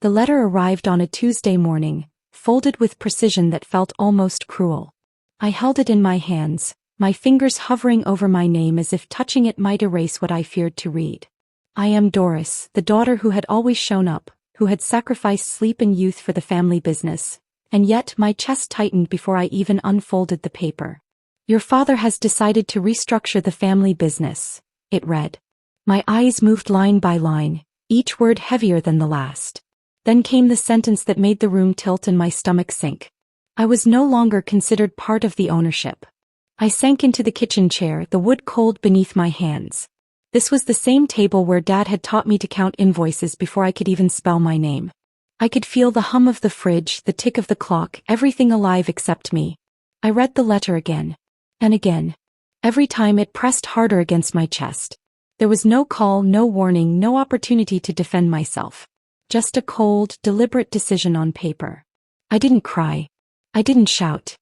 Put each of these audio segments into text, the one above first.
The letter arrived on a Tuesday morning, folded with precision that felt almost cruel. I held it in my hands, my fingers hovering over my name as if touching it might erase what I feared to read. I am Doris, the daughter who had always shown up, who had sacrificed sleep and youth for the family business, and yet my chest tightened before I even unfolded the paper. Your father has decided to restructure the family business, it read. My eyes moved line by line, each word heavier than the last. Then came the sentence that made the room tilt and my stomach sink. I was no longer considered part of the ownership. I sank into the kitchen chair, the wood cold beneath my hands. This was the same table where Dad had taught me to count invoices before I could even spell my name. I could feel the hum of the fridge, the tick of the clock, everything alive except me. I read the letter again. And again. Every time it pressed harder against my chest. There was no call, no warning, no opportunity to defend myself. Just a cold, deliberate decision on paper. I didn't cry. I didn't shout.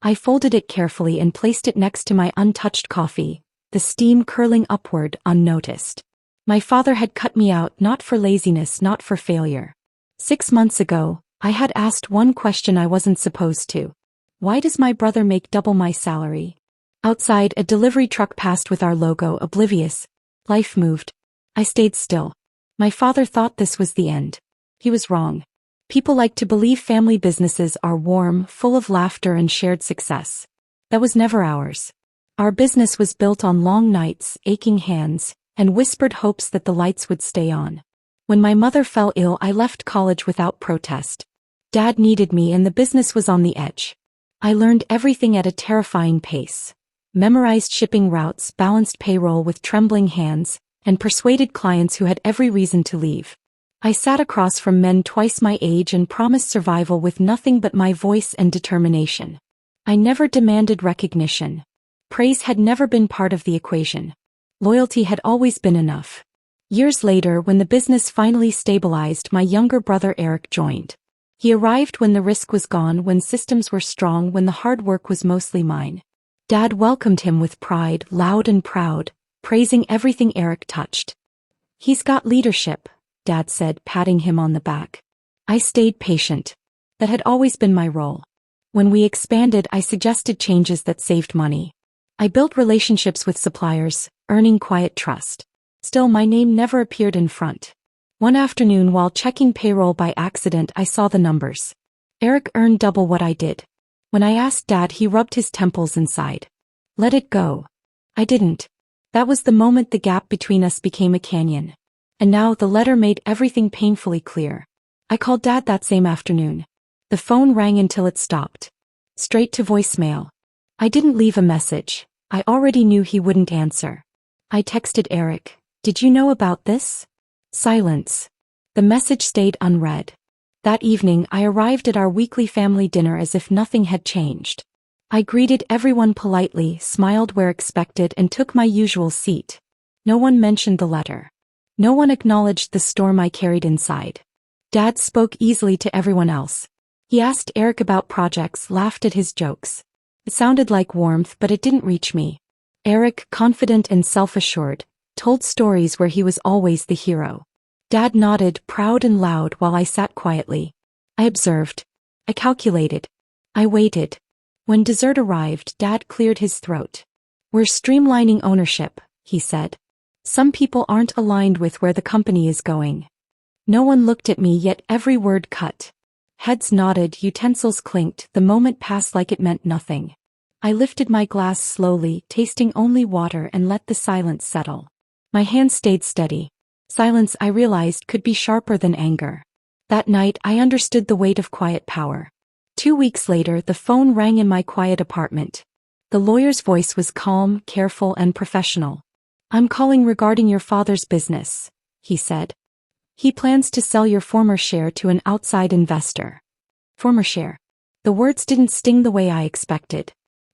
I folded it carefully and placed it next to my untouched coffee, the steam curling upward unnoticed. My father had cut me out not for laziness, not for failure. 6 months ago, I had asked one question I wasn't supposed to. Why does my brother make double my salary? Outside, a delivery truck passed with our logo, oblivious. Life moved. I stayed still. My father thought this was the end. He was wrong. People like to believe family businesses are warm, full of laughter and shared success. That was never ours. Our business was built on long nights, aching hands, and whispered hopes that the lights would stay on. When my mother fell ill, I left college without protest. Dad needed me and the business was on the edge. I learned everything at a terrifying pace. Memorized shipping routes, balanced payroll with trembling hands, and persuaded clients who had every reason to leave. I sat across from men twice my age and promised survival with nothing but my voice and determination. I never demanded recognition. Praise had never been part of the equation. Loyalty had always been enough. Years later, when the business finally stabilized, my younger brother Eric joined. He arrived when the risk was gone, when systems were strong, when the hard work was mostly mine. Dad welcomed him with pride, loud and proud, praising everything Eric touched. He's got leadership, Dad said, patting him on the back. I stayed patient. That had always been my role. When we expanded, I suggested changes that saved money. I built relationships with suppliers, earning quiet trust. Still, my name never appeared in front. One afternoon, while checking payroll by accident, I saw the numbers. Eric earned double what I did. When I asked Dad, he rubbed his temples and sighed. Let it go. I didn't. That was the moment the gap between us became a canyon. And now the letter made everything painfully clear. I called Dad that same afternoon. The phone rang until it stopped. Straight to voicemail. I didn't leave a message. I already knew he wouldn't answer. I texted Eric. Did you know about this? Silence. The message stayed unread. That evening, I arrived at our weekly family dinner as if nothing had changed. I greeted everyone politely, smiled where expected, and took my usual seat. No one mentioned the letter. No one acknowledged the storm I carried inside. Dad spoke easily to everyone else. He asked Eric about projects, laughed at his jokes. It sounded like warmth, but it didn't reach me. Eric, confident and self-assured, told stories where he was always the hero. Dad nodded, proud and loud, while I sat quietly. I observed. I calculated. I waited. When dessert arrived, Dad cleared his throat. We're streamlining ownership, he said. Some people aren't aligned with where the company is going. No one looked at me, yet every word cut. Heads nodded, utensils clinked, the moment passed like it meant nothing. I lifted my glass slowly, tasting only water, and let the silence settle. My hand stayed steady. Silence, I realized, could be sharper than anger. That night, I understood the weight of quiet power. 2 weeks later, the phone rang in my quiet apartment. The lawyer's voice was calm, careful, and professional. I'm calling regarding your father's business, he said. He plans to sell your former share to an outside investor. Former share. The words didn't sting the way I expected.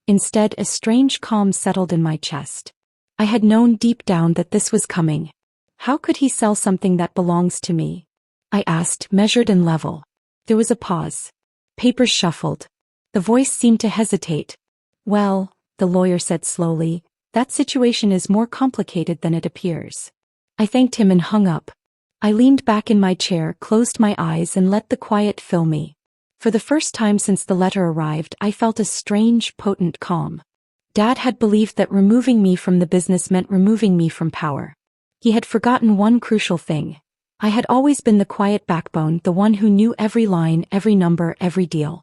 Instead, a strange calm settled in my chest. I had known deep down that this was coming. How could he sell something that belongs to me? I asked, measured and level. There was a pause. Papers shuffled. The voice seemed to hesitate. Well, the lawyer said slowly, that situation is more complicated than it appears. I thanked him and hung up. I leaned back in my chair, closed my eyes, and let the quiet fill me. For the first time since the letter arrived, I felt a strange, potent calm. Dad had believed that removing me from the business meant removing me from power. He had forgotten one crucial thing. I had always been the quiet backbone, the one who knew every line, every number, every deal.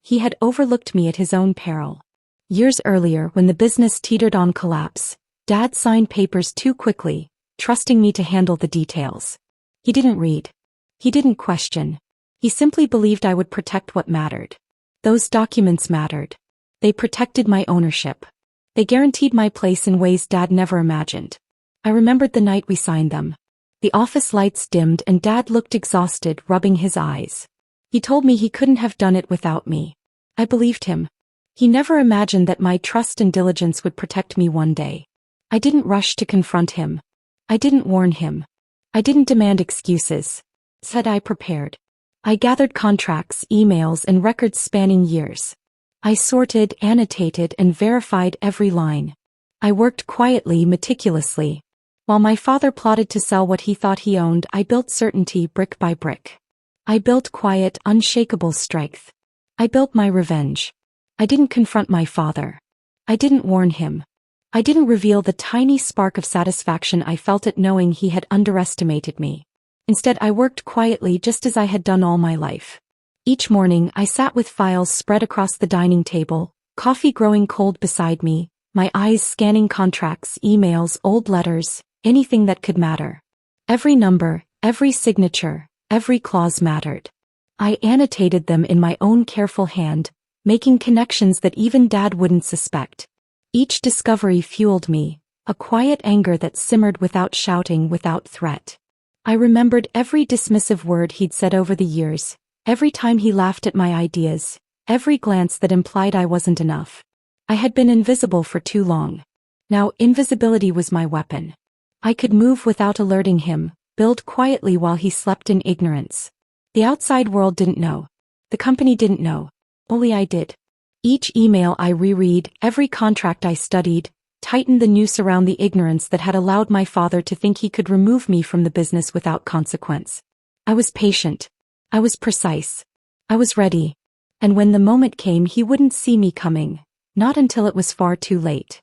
He had overlooked me at his own peril. Years earlier, when the business teetered on collapse, Dad signed papers too quickly, trusting me to handle the details. He didn't read. He didn't question. He simply believed I would protect what mattered. Those documents mattered. They protected my ownership. They guaranteed my place in ways Dad never imagined. I remembered the night we signed them. The office lights dimmed and Dad looked exhausted, rubbing his eyes. He told me he couldn't have done it without me. I believed him. He never imagined that my trust and diligence would protect me one day. I didn't rush to confront him. I didn't warn him. I didn't demand excuses. Instead, I prepared. I gathered contracts, emails, and records spanning years. I sorted, annotated, and verified every line. I worked quietly, meticulously. While my father plotted to sell what he thought he owned, I built certainty brick by brick. I built quiet, unshakable strength. I built my revenge. I didn't confront my father. I didn't warn him. I didn't reveal the tiny spark of satisfaction I felt at knowing he had underestimated me. Instead, I worked quietly just as I had done all my life. Each morning, I sat with files spread across the dining table, coffee growing cold beside me, my eyes scanning contracts, emails, old letters, anything that could matter. Every number, every signature, every clause mattered. I annotated them in my own careful hand, making connections that even Dad wouldn't suspect. Each discovery fueled me, a quiet anger that simmered without shouting, without threat. I remembered every dismissive word he'd said over the years, every time he laughed at my ideas, every glance that implied I wasn't enough. I had been invisible for too long. Now invisibility was my weapon. I could move without alerting him, build quietly while he slept in ignorance. The outside world didn't know. The company didn't know. Only I did. Each email I reread, every contract I studied, tightened the noose around the ignorance that had allowed my father to think he could remove me from the business without consequence. I was patient. I was precise. I was ready. And when the moment came, he wouldn't see me coming, not until it was far too late.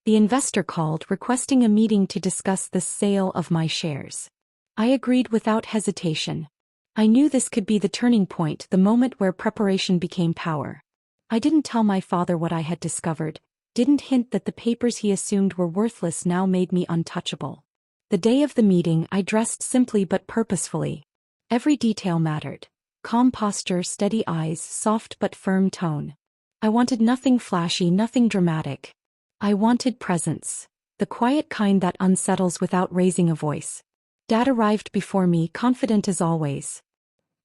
The investor called, requesting a meeting to discuss the sale of my shares. I agreed without hesitation. I knew this could be the turning point, the moment where preparation became power. I didn't tell my father what I had discovered, didn't hint that the papers he assumed were worthless now made me untouchable. The day of the meeting, I dressed simply but purposefully. Every detail mattered. Calm posture, steady eyes, soft but firm tone. I wanted nothing flashy, nothing dramatic. I wanted presence, the quiet kind that unsettles without raising a voice. Dad arrived before me, confident as always.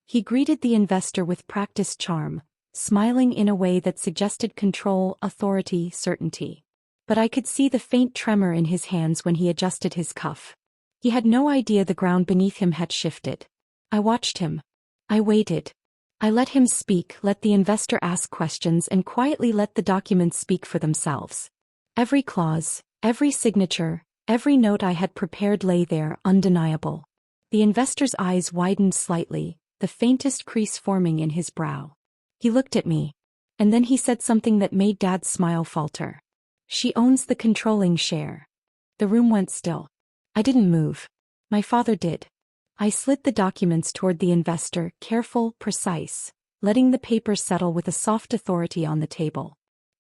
He greeted the investor with practiced charm, smiling in a way that suggested control, authority, certainty. But I could see the faint tremor in his hands when he adjusted his cuff. He had no idea the ground beneath him had shifted. I watched him. I waited. I let him speak, let the investor ask questions, and quietly let the documents speak for themselves. Every clause, every signature, every note I had prepared lay there, undeniable. The investor's eyes widened slightly, the faintest crease forming in his brow. He looked at me. And then he said something that made Dad's smile falter. "She owns the controlling share." The room went still. I didn't move. My father did. I slid the documents toward the investor, careful, precise, letting the papers settle with a soft authority on the table.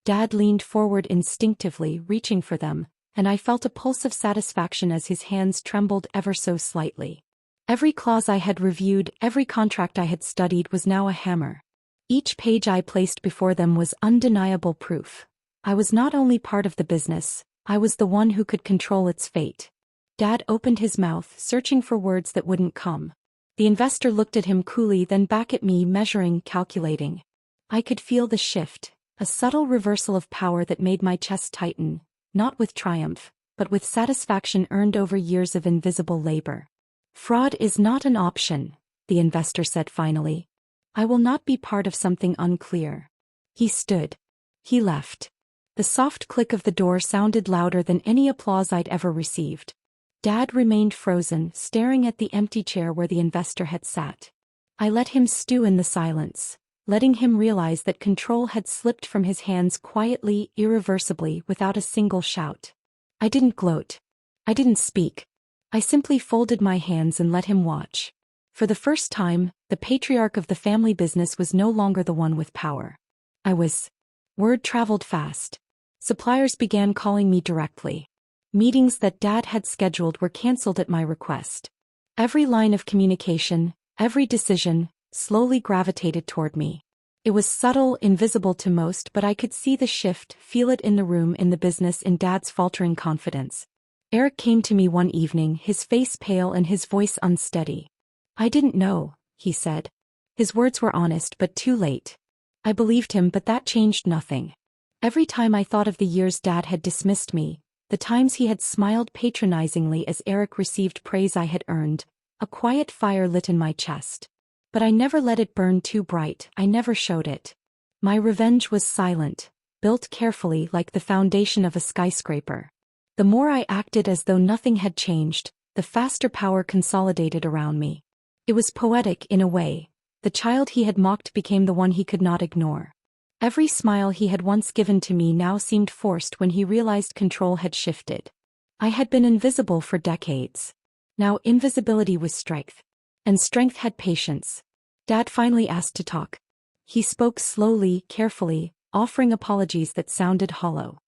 Dad leaned forward instinctively, reaching for them, and I felt a pulse of satisfaction as his hands trembled ever so slightly. Every clause I had reviewed, every contract I had studied was now a hammer. Each page I placed before them was undeniable proof. I was not only part of the business, I was the one who could control its fate. Dad opened his mouth, searching for words that wouldn't come. The investor looked at him coolly, then back at me, measuring, calculating. I could feel the shift, a subtle reversal of power that made my chest tighten, not with triumph, but with satisfaction earned over years of invisible labor. "Fraud is not an option," the investor said finally. "I will not be part of something unclear." He stood. He left. The soft click of the door sounded louder than any applause I'd ever received. Dad remained frozen, staring at the empty chair where the investor had sat. I let him stew in the silence, letting him realize that control had slipped from his hands quietly, irreversibly, without a single shout. I didn't gloat. I didn't speak. I simply folded my hands and let him watch. For the first time, the patriarch of the family business was no longer the one with power. I was. Word traveled fast. Suppliers began calling me directly. Meetings that Dad had scheduled were cancelled at my request. Every line of communication, every decision, slowly gravitated toward me. It was subtle, invisible to most, but I could see the shift, feel it in the room, in the business, in Dad's faltering confidence. Eric came to me one evening, his face pale and his voice unsteady. "I didn't know," he said. His words were honest, but too late. I believed him, but that changed nothing. Every time I thought of the years Dad had dismissed me, the times he had smiled patronizingly as Eric received praise I had earned, a quiet fire lit in my chest. But I never let it burn too bright, I never showed it. My revenge was silent, built carefully like the foundation of a skyscraper. The more I acted as though nothing had changed, the faster power consolidated around me. It was poetic in a way. The child he had mocked became the one he could not ignore. Every smile he had once given to me now seemed forced when he realized control had shifted. I had been invisible for decades. Now invisibility was strength. And strength had patience. Dad finally asked to talk. He spoke slowly, carefully, offering apologies that sounded hollow.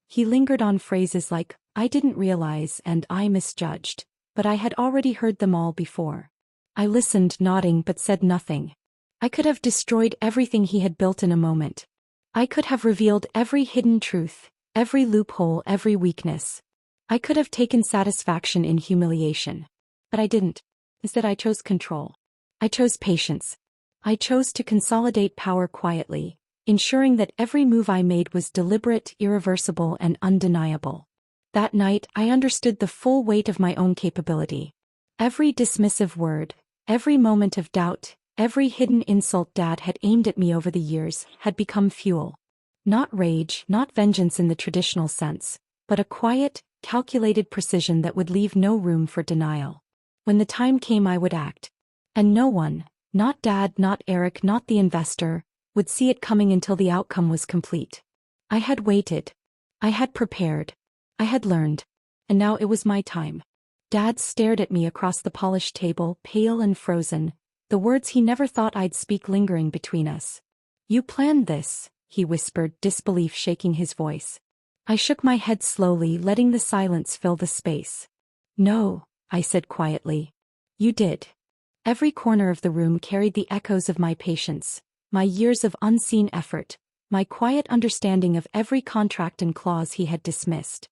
He lingered on phrases like, "I didn't realize," and "I misjudged," but I had already heard them all before. I listened, nodding, but said nothing. I could have destroyed everything he had built in a moment. I could have revealed every hidden truth, every loophole, every weakness. I could have taken satisfaction in humiliation. But I didn't. Instead, I chose control. I chose patience. I chose to consolidate power quietly, ensuring that every move I made was deliberate, irreversible, and undeniable. That night, I understood the full weight of my own capability. Every dismissive word, every moment of doubt, every hidden insult Dad had aimed at me over the years had become fuel. Not rage, not vengeance in the traditional sense, but a quiet, calculated precision that would leave no room for denial. When the time came, I would act. And no one, not Dad, not Eric, not the investor, would see it coming until the outcome was complete. I had waited. I had prepared. I had learned. And now it was my time. Dad stared at me across the polished table, pale and frozen, the words he never thought I'd speak lingering between us. "You planned this," he whispered, disbelief shaking his voice. I shook my head slowly, letting the silence fill the space. "No," I said quietly. "You did." Every corner of the room carried the echoes of my patience, my years of unseen effort, my quiet understanding of every contract and clause he had dismissed.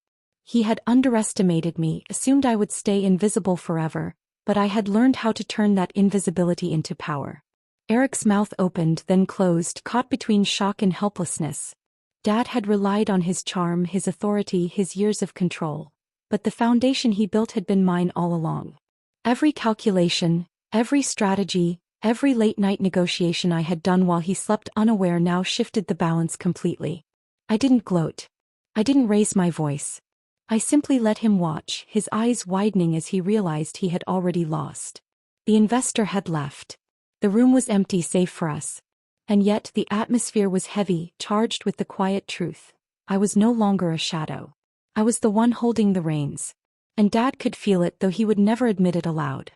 He had underestimated me, assumed I would stay invisible forever, but I had learned how to turn that invisibility into power. Eric's mouth opened, then closed, caught between shock and helplessness. Dad had relied on his charm, his authority, his years of control. But the foundation he built had been mine all along. Every calculation, every strategy, every late-night negotiation I had done while he slept unaware now shifted the balance completely. I didn't gloat. I didn't raise my voice. I simply let him watch, his eyes widening as he realized he had already lost. The investor had left. The room was empty save for us. And yet the atmosphere was heavy, charged with the quiet truth. I was no longer a shadow. I was the one holding the reins. And Dad could feel it, though he would never admit it aloud.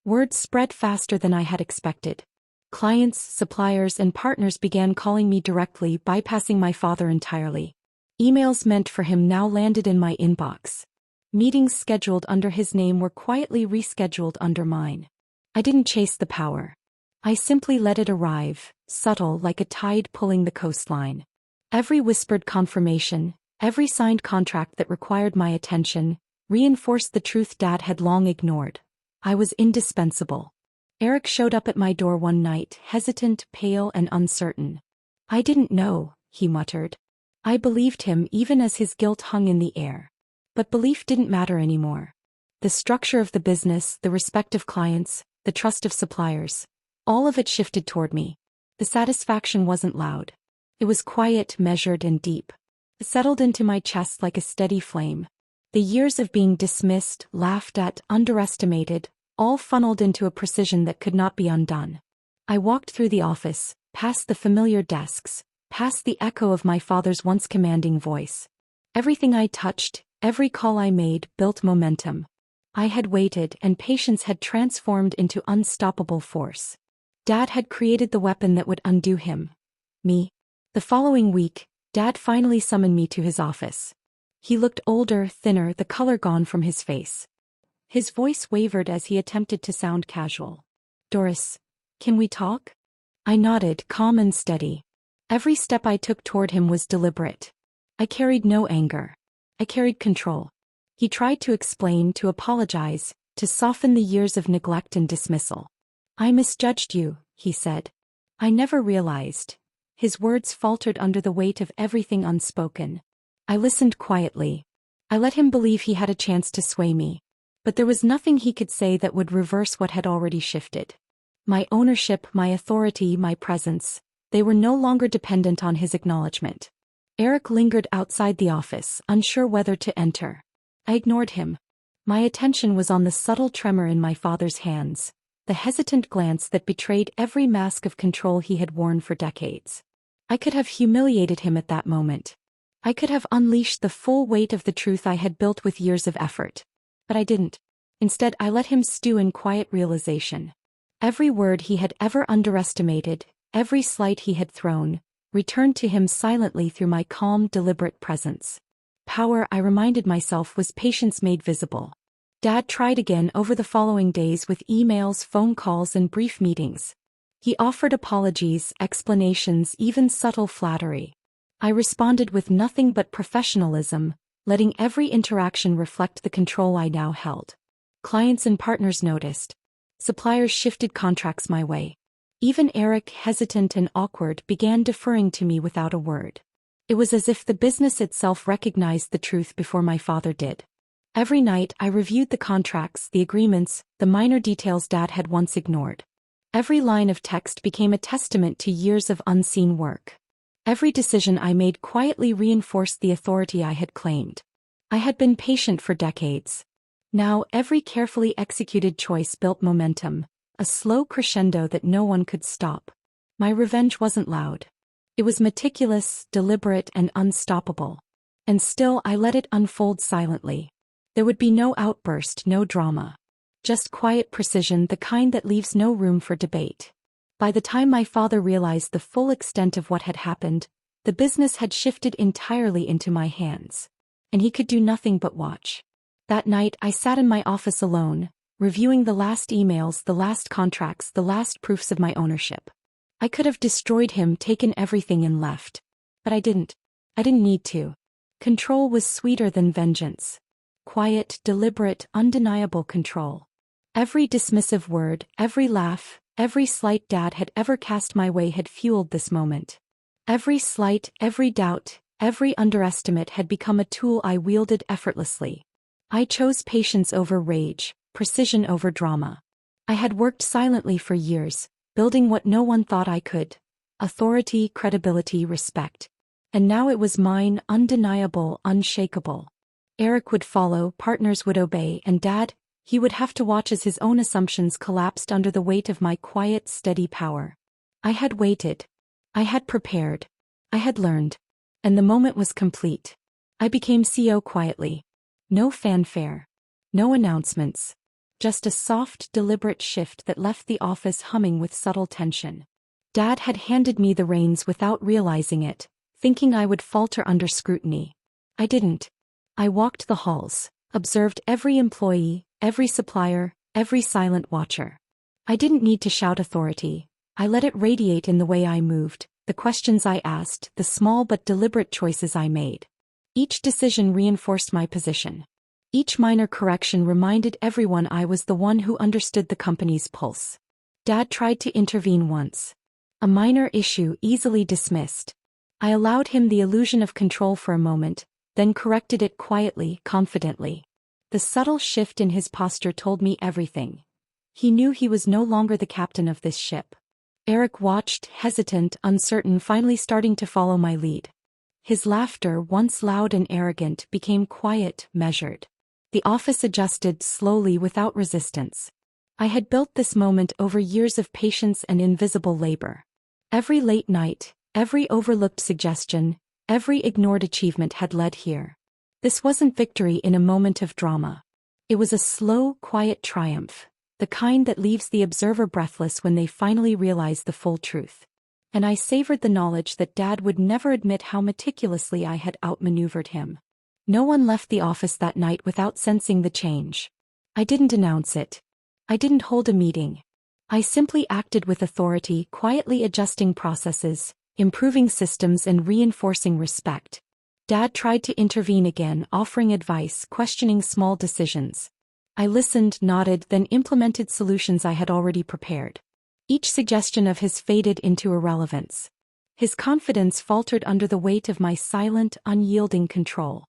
Word spread faster than I had expected. Clients, suppliers, and partners began calling me directly, bypassing my father entirely. Emails meant for him now landed in my inbox. Meetings scheduled under his name were quietly rescheduled under mine. I didn't chase the power. I simply let it arrive, subtle like a tide pulling the coastline. Every whispered confirmation, every signed contract that required my attention, reinforced the truth Dad had long ignored. I was indispensable. Eric showed up at my door one night, hesitant, pale, and uncertain. "I didn't know," he muttered. I believed him even as his guilt hung in the air. But belief didn't matter anymore. The structure of the business, the respect of clients, the trust of suppliers, all of it shifted toward me. The satisfaction wasn't loud. It was quiet, measured, and deep. It settled into my chest like a steady flame. The years of being dismissed, laughed at, underestimated, all funneled into a precision that could not be undone. I walked through the office, past the familiar desks, past the echo of my father's once commanding voice. Everything I touched, every call I made, built momentum. I had waited, and patience had transformed into unstoppable force. Dad had created the weapon that would undo him. Me. The following week, Dad finally summoned me to his office. He looked older, thinner, the color gone from his face. His voice wavered as he attempted to sound casual. "Doris, can we talk?" I nodded, calm and steady. Every step I took toward him was deliberate. I carried no anger. I carried control. He tried to explain, to apologize, to soften the years of neglect and dismissal. "I misjudged you," he said. I never realized. His words faltered under the weight of everything unspoken. I listened quietly. I let him believe he had a chance to sway me. But there was nothing he could say that would reverse what had already shifted. My ownership, my authority, my presence, they were no longer dependent on his acknowledgement. Eric lingered outside the office, unsure whether to enter. I ignored him. My attention was on the subtle tremor in my father's hands, the hesitant glance that betrayed every mask of control he had worn for decades. I could have humiliated him at that moment. I could have unleashed the full weight of the truth I had built with years of effort. But I didn't. Instead, I let him stew in quiet realization. Every word he had ever underestimated, every slight he had thrown, returned to him silently through my calm, deliberate presence. Power, I reminded myself, was patience made visible. Dad tried again over the following days with emails, phone calls, and brief meetings. He offered apologies, explanations, even subtle flattery. I responded with nothing but professionalism, letting every interaction reflect the control I now held. Clients and partners noticed. Suppliers shifted contracts my way. Even Eric, hesitant and awkward, began deferring to me without a word. It was as if the business itself recognized the truth before my father did. Every night I reviewed the contracts, the agreements, the minor details Dad had once ignored. Every line of text became a testament to years of unseen work. Every decision I made quietly reinforced the authority I had claimed. I had been patient for decades. Now every carefully executed choice built momentum, a slow crescendo that no one could stop. My revenge wasn't loud. It was meticulous, deliberate, and unstoppable. And still I let it unfold silently. There would be no outburst, no drama. Just quiet precision, the kind that leaves no room for debate. By the time my father realized the full extent of what had happened, the business had shifted entirely into my hands. And he could do nothing but watch. That night I sat in my office alone, reviewing the last emails, the last contracts, the last proofs of my ownership. I could have destroyed him, taken everything and left. But I didn't. I didn't need to. Control was sweeter than vengeance. Quiet, deliberate, undeniable control. Every dismissive word, every laugh, every slight Dad had ever cast my way had fueled this moment. Every slight, every doubt, every underestimate had become a tool I wielded effortlessly. I chose patience over rage, precision over drama. I had worked silently for years, building what no one thought I could: authority, credibility, respect. And now it was mine, undeniable, unshakable. Eric would follow, partners would obey, and Dad, he would have to watch as his own assumptions collapsed under the weight of my quiet, steady power. I had waited. I had prepared. I had learned. And the moment was complete. I became CEO quietly. No fanfare. No announcements. Just a soft, deliberate shift that left the office humming with subtle tension. Dad had handed me the reins without realizing it, thinking I would falter under scrutiny. I didn't. I walked the halls, observed every employee, every supplier, every silent watcher. I didn't need to shout authority. I let it radiate in the way I moved, the questions I asked, the small but deliberate choices I made. Each decision reinforced my position. Each minor correction reminded everyone I was the one who understood the company's pulse. Dad tried to intervene once. A minor issue easily dismissed. I allowed him the illusion of control for a moment, then corrected it quietly, confidently. The subtle shift in his posture told me everything. He knew he was no longer the captain of this ship. Eric watched, hesitant, uncertain, finally starting to follow my lead. His laughter, once loud and arrogant, became quiet, measured. The office adjusted slowly without resistance. I had built this moment over years of patience and invisible labor. Every late night, every overlooked suggestion, every ignored achievement had led here. This wasn't victory in a moment of drama. It was a slow, quiet triumph, the kind that leaves the observer breathless when they finally realize the full truth. And I savored the knowledge that Dad would never admit how meticulously I had outmaneuvered him. No one left the office that night without sensing the change. I didn't announce it. I didn't hold a meeting. I simply acted with authority, quietly adjusting processes, improving systems and reinforcing respect. Dad tried to intervene again, offering advice, questioning small decisions. I listened, nodded, then implemented solutions I had already prepared. Each suggestion of his faded into irrelevance. His confidence faltered under the weight of my silent, unyielding control.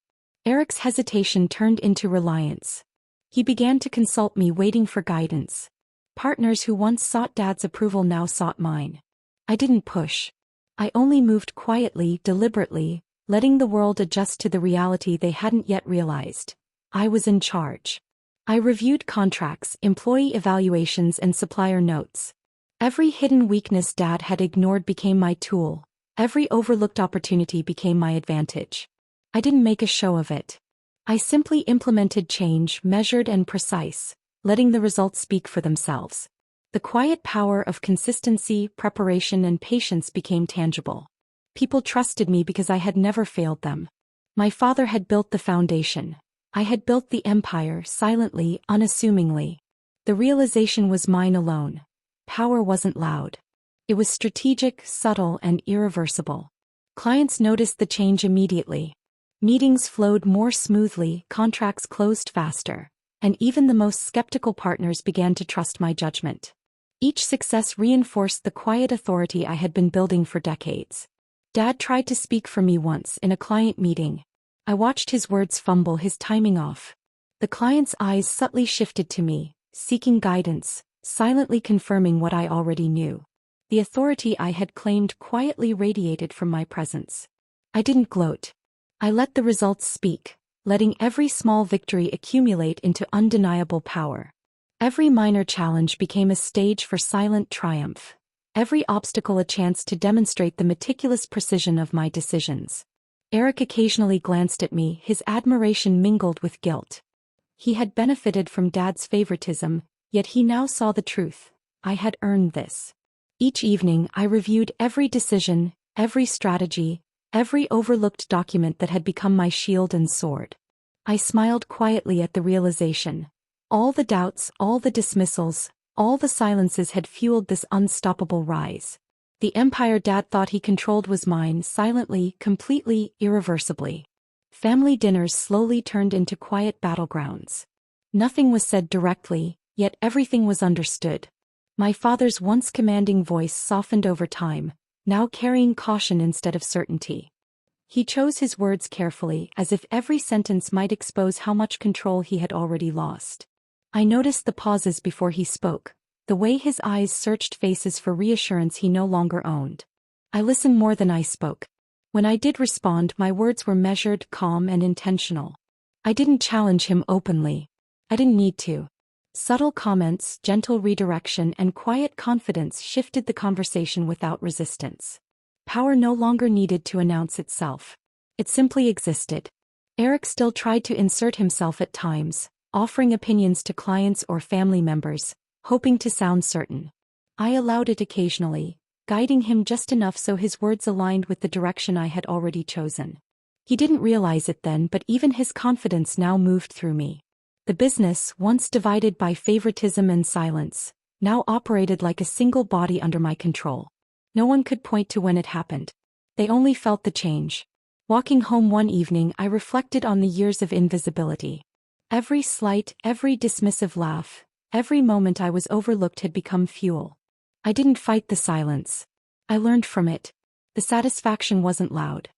Eric's hesitation turned into reliance. He began to consult me, waiting for guidance. Partners who once sought Dad's approval now sought mine. I didn't push. I only moved quietly, deliberately, letting the world adjust to the reality they hadn't yet realized. I was in charge. I reviewed contracts, employee evaluations and supplier notes. Every hidden weakness Dad had ignored became my tool. Every overlooked opportunity became my advantage. I didn't make a show of it. I simply implemented change, measured and precise, letting the results speak for themselves. The quiet power of consistency, preparation and patience became tangible. People trusted me because I had never failed them. My father had built the foundation. I had built the empire, silently, unassumingly. The realization was mine alone. Power wasn't loud. It was strategic, subtle and irreversible. Clients noticed the change immediately. Meetings flowed more smoothly, contracts closed faster, and even the most skeptical partners began to trust my judgment. Each success reinforced the quiet authority I had been building for decades. Dad tried to speak for me once in a client meeting. I watched his words fumble, his timing off. The client's eyes subtly shifted to me, seeking guidance, silently confirming what I already knew. The authority I had claimed quietly radiated from my presence. I didn't gloat. I let the results speak, letting every small victory accumulate into undeniable power. Every minor challenge became a stage for silent triumph. Every obstacle a chance to demonstrate the meticulous precision of my decisions. Eric occasionally glanced at me, his admiration mingled with guilt. He had benefited from Dad's favoritism, yet he now saw the truth. I had earned this. Each evening I reviewed every decision, every strategy, every overlooked document that had become my shield and sword. I smiled quietly at the realization. All the doubts, all the dismissals, all the silences had fueled this unstoppable rise. The empire Dad thought he controlled was mine, silently, completely, irreversibly. Family dinners slowly turned into quiet battlegrounds. Nothing was said directly, yet everything was understood. My father's once commanding voice softened over time, now carrying caution instead of certainty. He chose his words carefully, as if every sentence might expose how much control he had already lost. I noticed the pauses before he spoke, the way his eyes searched faces for reassurance he no longer owned. I listened more than I spoke. When I did respond, my words were measured, calm and intentional. I didn't challenge him openly. I didn't need to. Subtle comments, gentle redirection and quiet confidence shifted the conversation without resistance. Power no longer needed to announce itself. It simply existed. Eric still tried to insert himself at times, offering opinions to clients or family members, hoping to sound certain. I allowed it occasionally, guiding him just enough so his words aligned with the direction I had already chosen. He didn't realize it then, but even his confidence now moved through me. The business, once divided by favoritism and silence, now operated like a single body under my control. No one could point to when it happened. They only felt the change. Walking home one evening, I reflected on the years of invisibility. Every slight, every dismissive laugh, every moment I was overlooked had become fuel. I didn't fight the silence. I learned from it. The satisfaction wasn't loud.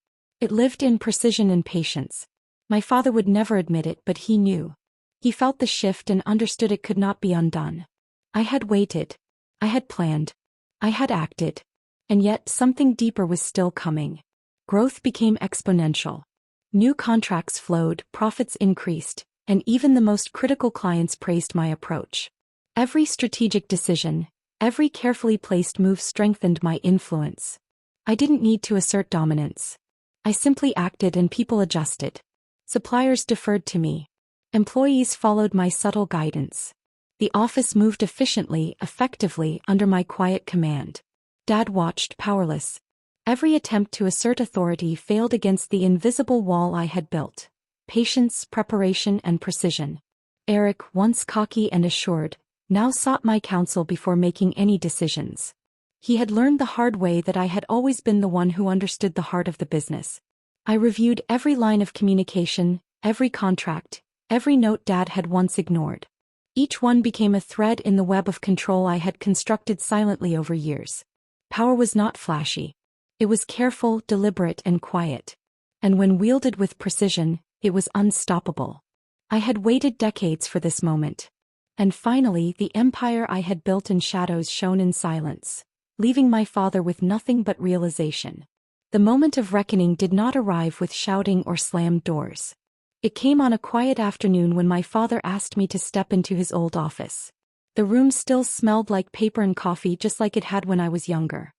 It lived in precision and patience. My father would never admit it, but he knew. He felt the shift and understood it could not be undone. I had waited. I had planned. I had acted. And yet something deeper was still coming. Growth became exponential. New contracts flowed, profits increased, and even the most critical clients praised my approach. Every strategic decision, every carefully placed move strengthened my influence. I didn't need to assert dominance. I simply acted and people adjusted. Suppliers deferred to me. Employees followed my subtle guidance. The office moved efficiently, effectively, under my quiet command. Dad watched, powerless. Every attempt to assert authority failed against the invisible wall I had built. Patience, preparation, and precision. Eric, once cocky and assured, now sought my counsel before making any decisions. He had learned the hard way that I had always been the one who understood the heart of the business. I reviewed every line of communication, every contract, every note Dad had once ignored. Each one became a thread in the web of control I had constructed silently over years. Power was not flashy. It was careful, deliberate, and quiet. And when wielded with precision, it was unstoppable. I had waited decades for this moment. And finally, the empire I had built in shadows shone in silence, leaving my father with nothing but realization. The moment of reckoning did not arrive with shouting or slammed doors. It came on a quiet afternoon when my father asked me to step into his old office. The room still smelled like paper and coffee, just like it had when I was younger.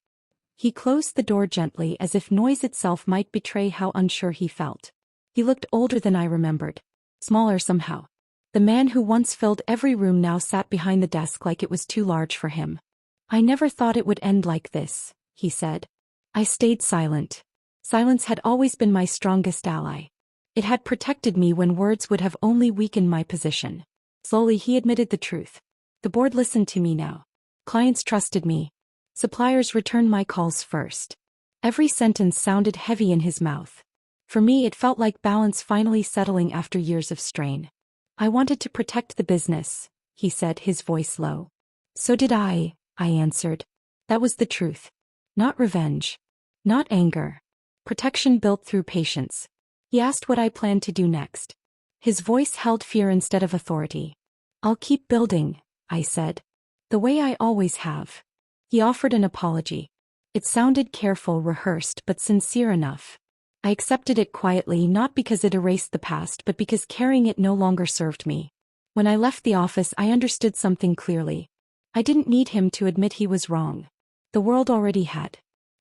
He closed the door gently, as if noise itself might betray how unsure he felt. He looked older than I remembered. Smaller somehow. The man who once filled every room now sat behind the desk like it was too large for him. "I never thought it would end like this," he said. I stayed silent. Silence had always been my strongest ally. It had protected me when words would have only weakened my position. Slowly he admitted the truth. The board listened to me now. Clients trusted me. Suppliers returned my calls first. Every sentence sounded heavy in his mouth. For me, it felt like balance finally settling after years of strain. "I wanted to protect the business," he said, his voice low. "So did I answered. That was the truth. Not revenge. Not anger. Protection built through patience." He asked what I planned to do next. His voice held fear instead of authority. "I'll keep building," I said. "The way I always have." He offered an apology. It sounded careful, rehearsed, but sincere enough. I accepted it quietly, not because it erased the past, but because carrying it no longer served me. When I left the office, I understood something clearly. I didn't need him to admit he was wrong. The world already had.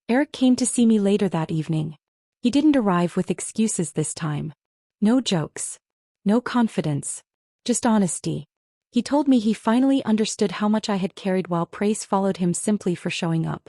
Eric came to see me later that evening. He didn't arrive with excuses this time. No jokes. No confidence. Just honesty. He told me he finally understood how much I had carried while praise followed him simply for showing up.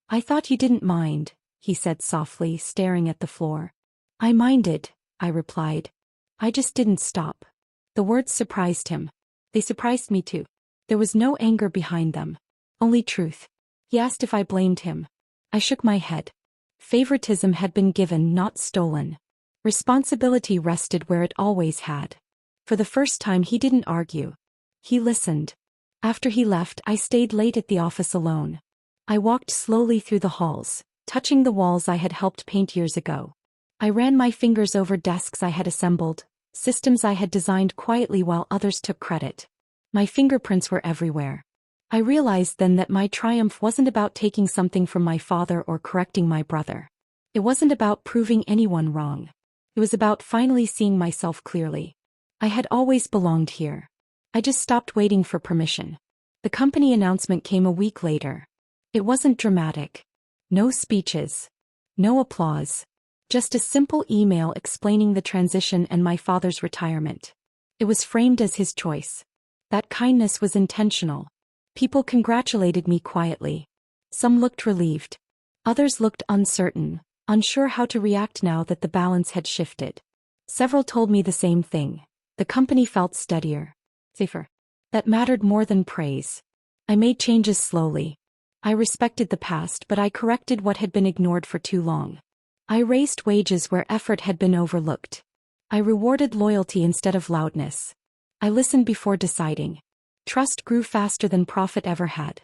"I thought you didn't mind," he said softly, staring at the floor. "I minded," I replied. "I just didn't stop." The words surprised him. They surprised me too. There was no anger behind them. Only truth. He asked if I blamed him. I shook my head. Favoritism had been given, not stolen. Responsibility rested where it always had. For the first time, he didn't argue. He listened. After he left, I stayed late at the office alone. I walked slowly through the halls, touching the walls I had helped paint years ago. I ran my fingers over desks I had assembled, systems I had designed quietly while others took credit. My fingerprints were everywhere. I realized then that my triumph wasn't about taking something from my father or correcting my brother. It wasn't about proving anyone wrong. It was about finally seeing myself clearly. I had always belonged here. I just stopped waiting for permission. The company announcement came a week later. It wasn't dramatic. No speeches. No applause. Just a simple email explaining the transition and my father's retirement. It was framed as his choice. That kindness was intentional. People congratulated me quietly. Some looked relieved. Others looked uncertain, unsure how to react now that the balance had shifted. Several told me the same thing. The company felt steadier. Safer. That mattered more than praise. I made changes slowly. I respected the past, but I corrected what had been ignored for too long. I raised wages where effort had been overlooked. I rewarded loyalty instead of loudness. I listened before deciding. Trust grew faster than profit ever had.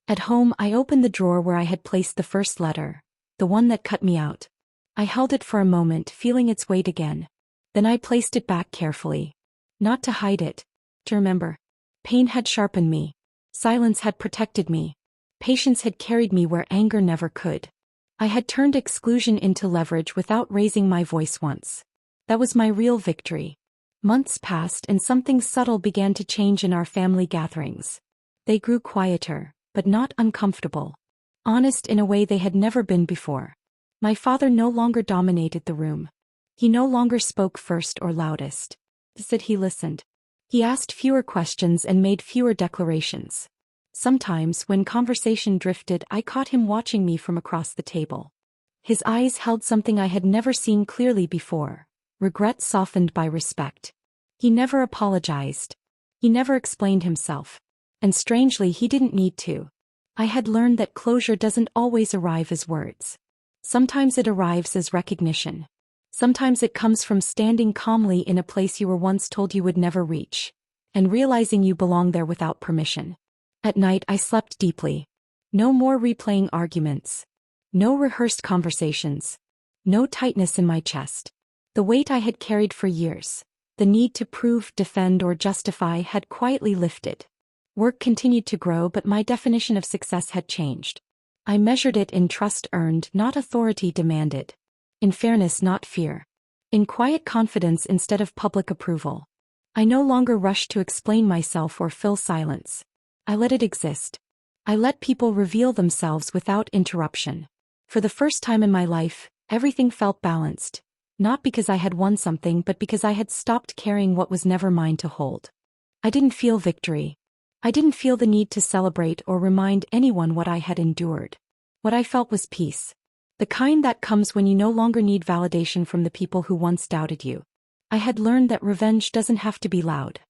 At home, I opened the drawer where I had placed the first letter, the one that cut me out. I held it for a moment, feeling its weight again. Then I placed it back carefully. Not to hide it. To remember. Pain had sharpened me. Silence had protected me. Patience had carried me where anger never could. I had turned exclusion into leverage without raising my voice once. That was my real victory. Months passed and something subtle began to change in our family gatherings. They grew quieter, but not uncomfortable. Honest in a way they had never been before. My father no longer dominated the room. He no longer spoke first or loudest. Instead he listened. He asked fewer questions and made fewer declarations. Sometimes, when conversation drifted, I caught him watching me from across the table. His eyes held something I had never seen clearly before, regret softened by respect. He never apologized. He never explained himself. And strangely, he didn't need to. I had learned that closure doesn't always arrive as words. Sometimes it arrives as recognition. Sometimes it comes from standing calmly in a place you were once told you would never reach, and realizing you belong there without permission. At night I slept deeply. No more replaying arguments. No rehearsed conversations. No tightness in my chest. The weight I had carried for years, the need to prove, defend, or justify, had quietly lifted. Work continued to grow, but my definition of success had changed. I measured it in trust earned, not authority demanded. In fairness, not fear. In quiet confidence instead of public approval. I no longer rushed to explain myself or fill silence. I let it exist. I let people reveal themselves without interruption. For the first time in my life, everything felt balanced. Not because I had won something, but because I had stopped carrying what was never mine to hold. I didn't feel victory. I didn't feel the need to celebrate or remind anyone what I had endured. What I felt was peace. The kind that comes when you no longer need validation from the people who once doubted you. I had learned that revenge doesn't have to be loud.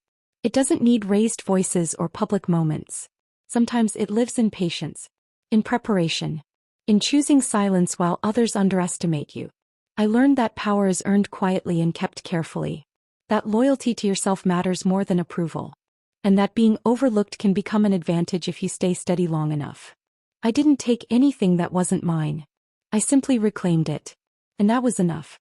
It doesn't need raised voices or public moments. Sometimes it lives in patience, in preparation, in choosing silence while others underestimate you. I learned that power is earned quietly and kept carefully. That loyalty to yourself matters more than approval. And that being overlooked can become an advantage if you stay steady long enough. I didn't take anything that wasn't mine. I simply reclaimed it. And that was enough.